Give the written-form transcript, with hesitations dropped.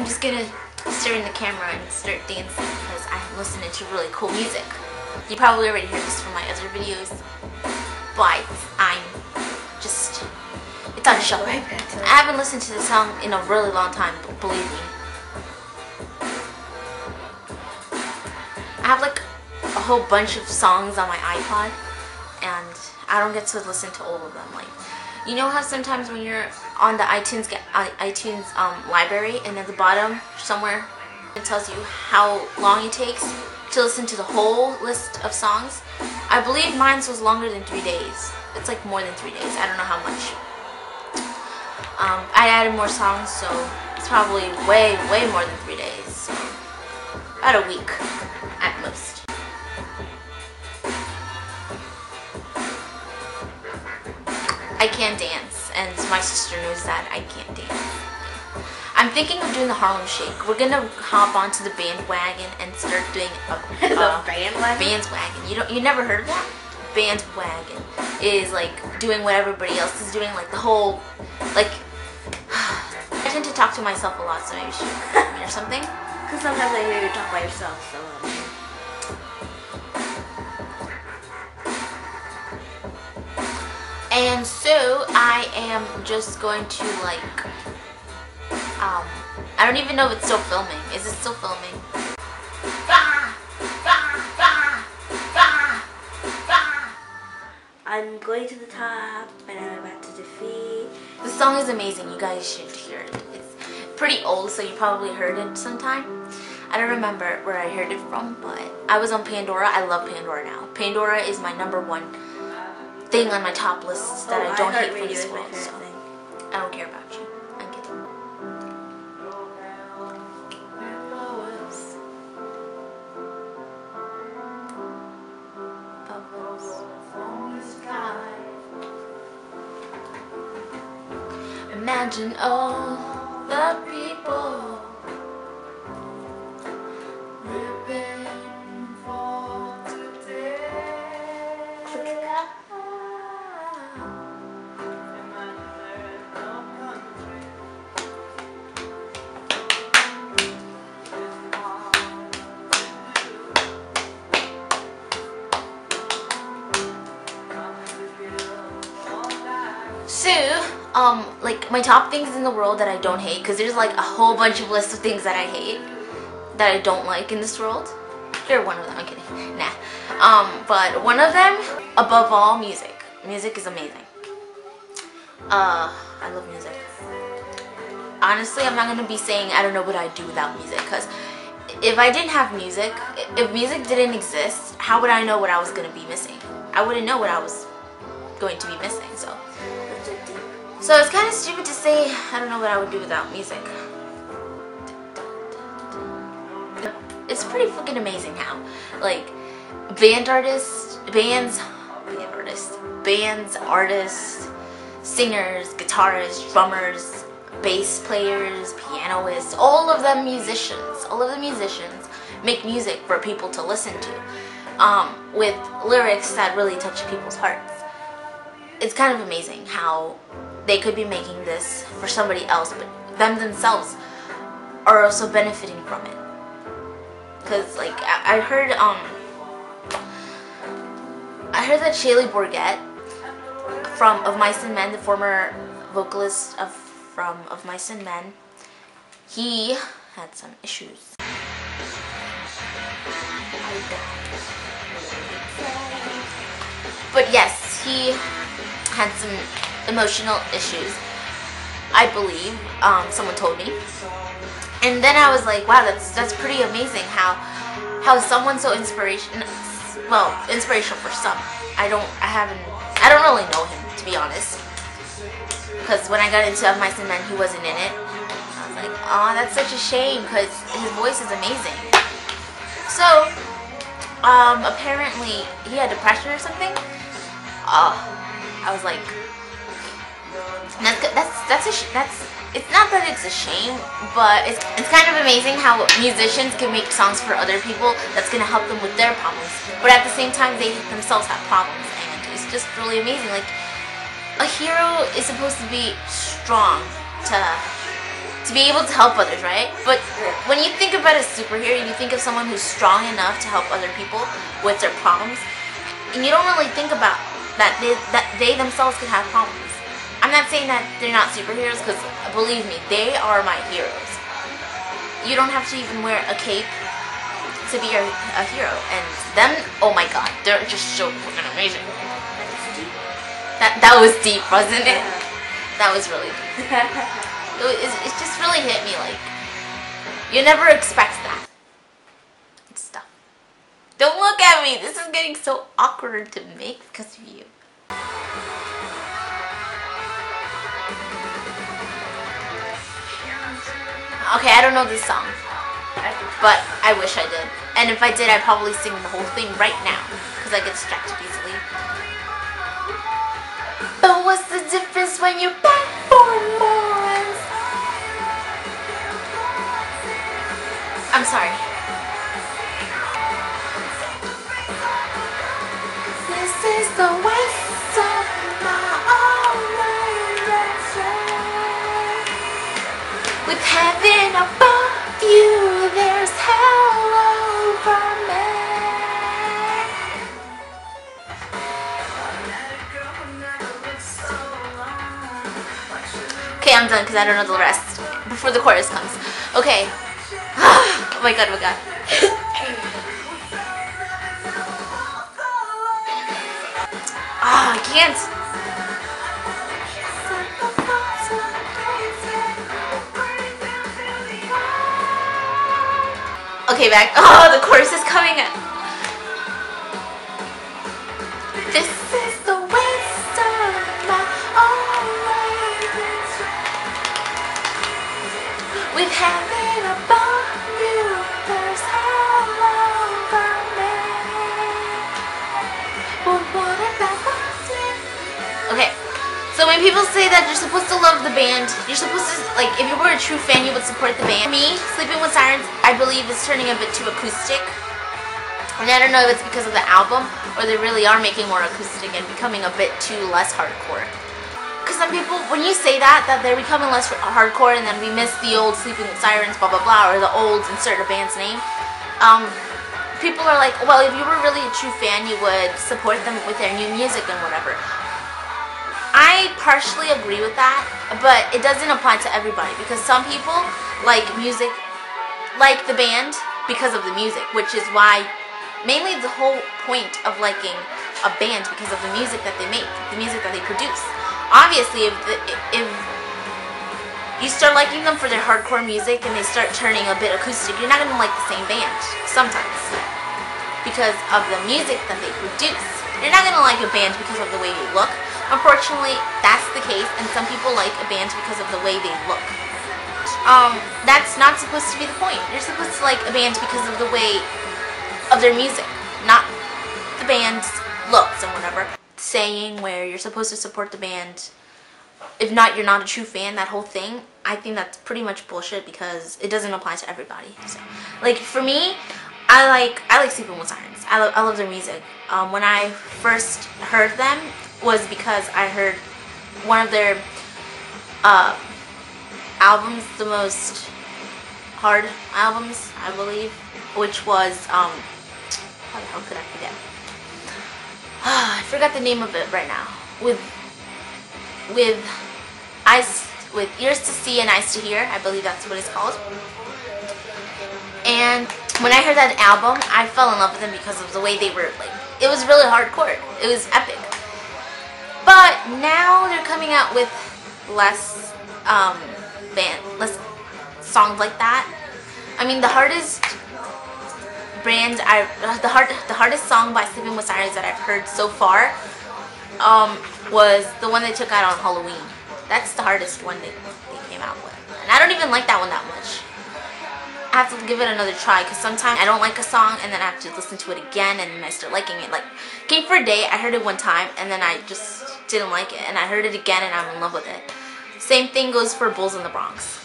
I'm just gonna stare in the camera and start dancing because I'm listening to really cool music. You probably already heard this from my other videos, but it's on shuffle. I haven't listened to this song in a really long time, believe me. I have like a whole bunch of songs on my iPod, and I don't get to listen to all of them. Like, you know how sometimes when you're on the iTunes library, and at the bottom somewhere it tells you how long it takes to listen to the whole list of songs? I believe mine was longer than 3 days. It's like more than 3 days. I don't know how much. I added more songs, so it's probably way more than 3 days. So about a week at most. I can't dance, and my sister knows that I can't dance. I'm thinking of doing the Harlem Shake. We're gonna hop onto the bandwagon and start doing a bandwagon. You never heard of that? Bandwagon is like doing what everybody else is doing, like the whole, like, I tend to talk to myself a lot, so maybe you should record me or something. Because sometimes I hear you talk by yourself, so And so I am just going to like, I don't even know if it's still filming. Is it still filming? I'm going to the top, and I'm about to defeat. The song is amazing. You guys should hear it. It's pretty old, so you probably heard it sometime. I don't remember where I heard it from, but I was on Pandora. I love Pandora now. Pandora is my #1 thing on my top list that I don't hate for this world. So I don't care about you. I'm kidding. Imagine all the people living for today. So, like my top things in the world that I don't hate, because there's like a whole bunch of lists of things that I hate, that I don't like in this world. They're one of them, I'm kidding, nah. But one of them, above all, music. Music is amazing. I love music. Honestly, I'm not gonna be saying I don't know what I'd do without music, because if I didn't have music, if music didn't exist, how would I know what I was gonna be missing? I wouldn't know what I was going to be missing, so it's kind of stupid to say I don't know what I would do without music. It's pretty freaking amazing how, like, artists, singers, guitarists, drummers, bass players, pianists, all of the musicians make music for people to listen to, with lyrics that really touch people's hearts. It's kind of amazing how they could be making this for somebody else, but them themselves are also benefiting from it. Cause like I heard that Shaylee Bourget from Of Mice and Men, the former vocalist of Mice and Men, he had some issues. But yes, he had some emotional issues, I believe. Someone told me, and then I was like, wow, that's pretty amazing how someone so inspirational for some. I don't really know him, to be honest, because when I got into Of Mice and Men, he wasn't in it. I was like, oh, that's such a shame, because his voice is amazing. So apparently he had depression or something. I was like, it's not that it's a shame, but it's kind of amazing how musicians can make songs for other people that's gonna help them with their problems, but at the same time they themselves have problems, and it's just really amazing. Like, a hero is supposed to be strong to to be able to help others, right? But when you think about a superhero, you think of someone who's strong enough to help other people with their problems, and you don't really think about that they themselves could have problems. I'm not saying that they're not superheroes, because believe me, they are my heroes. You don't have to even wear a cape to be a hero, and them, oh my god, they're just so fucking amazing. That was deep, wasn't it? That was really deep. It just really hit me, like, you never expect that stuff. Don't look at me, this is getting so awkward to make because of you. Okay, I don't know this song, but I wish I did. And if I did, I'd probably sing the whole thing right now, because I get distracted easily. But what's the difference when you're back for more? I'm sorry. This is the waste of my all-night. With heaven above you, there's hell over me. Okay, I'm done because I don't know the rest before the chorus comes. Okay. Oh my god, oh my god. I can't. Okay, back. Oh, the chorus is coming in. This is the waste of my all-night. With heaven above you, there's hell over me. But what about me? Okay, so when people say that you're supposed to love the band, you're supposed to, like, if you were a true fan, you would support the band. Me, Sleeping with Sirens, I believe is turning a bit too acoustic. And I don't know if it's because of the album, or they really are making more acoustic and becoming a bit too less hardcore. Because some people, when you say that they're becoming less hardcore and then we miss the old Sleeping with Sirens, blah blah blah, or the old insert a band's name, people are like, well, if you were really a true fan, you would support them with their new music and whatever. I partially agree with that, but it doesn't apply to everybody, because some people like music, like the band, because of the music, which is why, mainly the whole point of liking a band, because of the music that they make, the music that they produce. Obviously, if you start liking them for their hardcore music and they start turning a bit acoustic, you're not going to like the same band, sometimes, because of the music that they produce. You're not going to like a band because of the way they look. Unfortunately, that's the case, and some people like a band because of the way they look. That's not supposed to be the point. You're supposed to like a band because of the way of their music, not the band's looks and whatever. Saying where you're supposed to support the band, if not, you're not a true fan, that whole thing, I think that's pretty much bullshit, because it doesn't apply to everybody. So, like, for me, I like Sleeping with Sirens. I love their music. When I first heard them was because I heard one of their albums, the most hard albums, I believe, which was how the hell could I forget? I forgot the name of it right now. With Ears to See and Eyes to Hear, I believe that's what it's called. And when I heard that album, I fell in love with them because of the way they were, like, it was really hardcore. It was epic. But now they're coming out with less less songs like that. I mean, the hardest song by Sleeping with Sirens that I've heard so far was the one they took out on Halloween. That's the hardest one they came out with. And I don't even like that one that much. I have to give it another try, because sometimes I don't like a song and then I have to listen to it again and then I start liking it. Like, Game for a Day, I heard it one time and then I just didn't like it. And I heard it again and I'm in love with it. Same thing goes for Bulls in the Bronx.